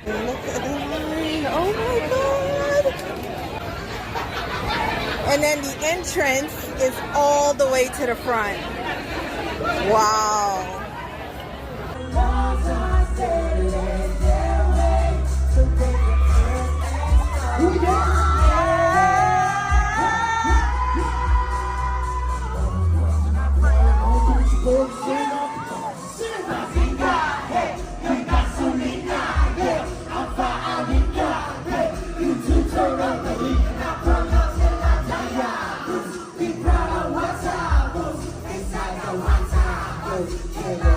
Look at the line. Oh my God. And then the entrance is all the way to the front. Wow. Inside the one time,